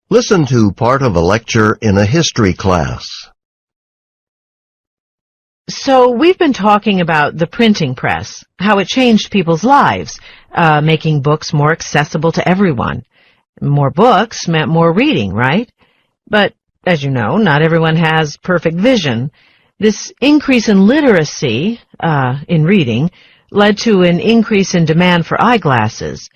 Listen to part of a lecture in a history class. So we've been talking about the printing press, how it changed people's lives, making books more accessible to everyone. More books meant more reading, right? But, as you know, not everyone has perfect vision. This increase in literacy, in reading, led to an increase in demand for eyeglasses.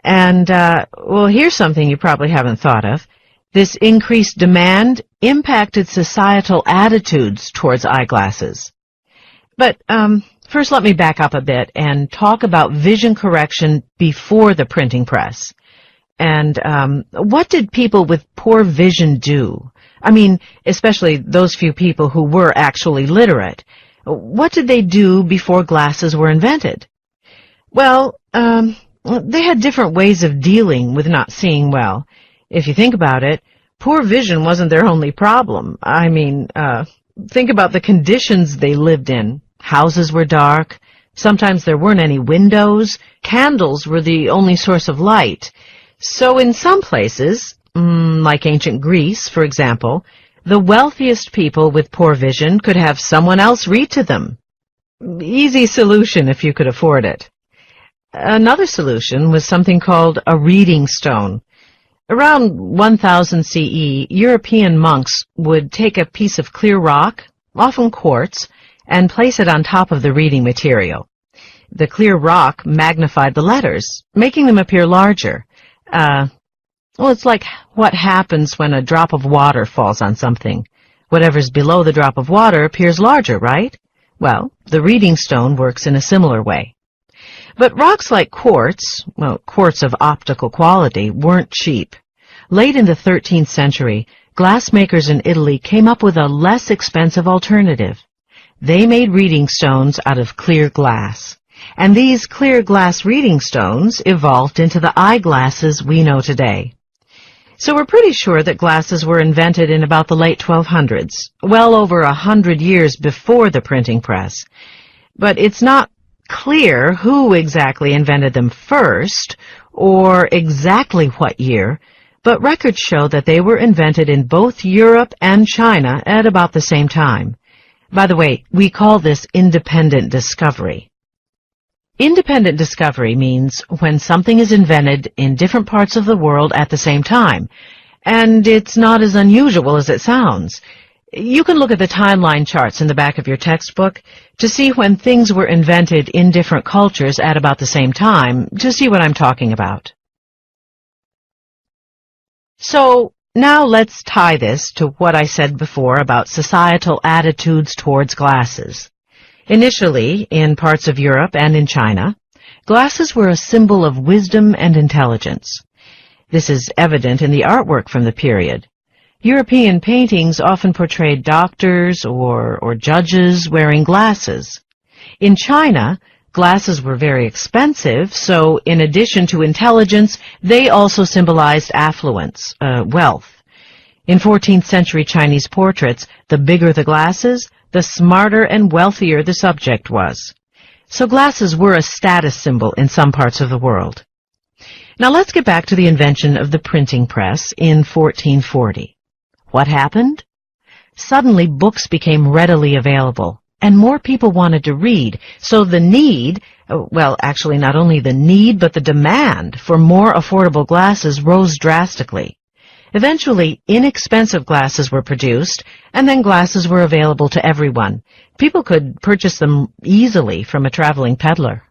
And, well, here's something you probably haven't thought of. This increased demand impacted societal attitudes towards eyeglasses. But first let me back up a bit and talk about vision correction before the printing press. And what did people with poor vision do? I mean, especially those few people who were actually literate. What did they do before glasses were invented? Well, they had different ways of dealing with not seeing well. If you think about it, poor vision wasn't their only problem. I mean, think about the conditions they lived in. Houses were dark. Sometimes there weren't any windows. Candles were the only source of light. So in some places, like ancient Greece, for example, the wealthiest people with poor vision could have someone else read to them. Easy solution if you could afford it. Another solution was something called a reading stone. Around 1000 CE, European monks would take a piece of clear rock, often quartz, and place it on top of the reading material. The clear rock magnified the letters, making them appear larger. Well, it's like what happens when a drop of water falls on something. Whatever's below the drop of water appears larger, right? Well, the reading stone works in a similar way. But rocks like quartz, well, quartz of optical quality, weren't cheap. Late in the 13th century, glassmakers in Italy came up with a less expensive alternative. They made reading stones out of clear glass. And these clear glass reading stones evolved into the eyeglasses we know today. So we're pretty sure that glasses were invented in about the late 1200s, well over 100 years before the printing press. But it's not clear who exactly invented them first, or exactly what year, but records show that they were invented in both Europe and China at about the same time. By the way, we call this independent discovery. Independent discovery means when something is invented in different parts of the world at the same time, and it's not as unusual as it sounds. You can look at the timeline charts in the back of your textbook to see when things were invented in different cultures at about the same time, to see what I'm talking about. So, now let's tie this to what I said before about societal attitudes towards glasses. Initially, in parts of Europe and in China, glasses were a symbol of wisdom and intelligence. This is evident in the artwork from the period. European paintings often portrayed doctors or judges wearing glasses. In China, glasses were very expensive, so in addition to intelligence, they also symbolized affluence, wealth. In 14th century Chinese portraits, the bigger the glasses, the smarter and wealthier the subject was. So glasses were a status symbol in some parts of the world. Now let's get back to the invention of the printing press in 1440. What happened? Suddenly books became readily available, and more people wanted to read, so the need, well, actually not only the need, but the demand for more affordable glasses rose drastically. Eventually, inexpensive glasses were produced, and then glasses were available to everyone. People could purchase them easily from a traveling peddler.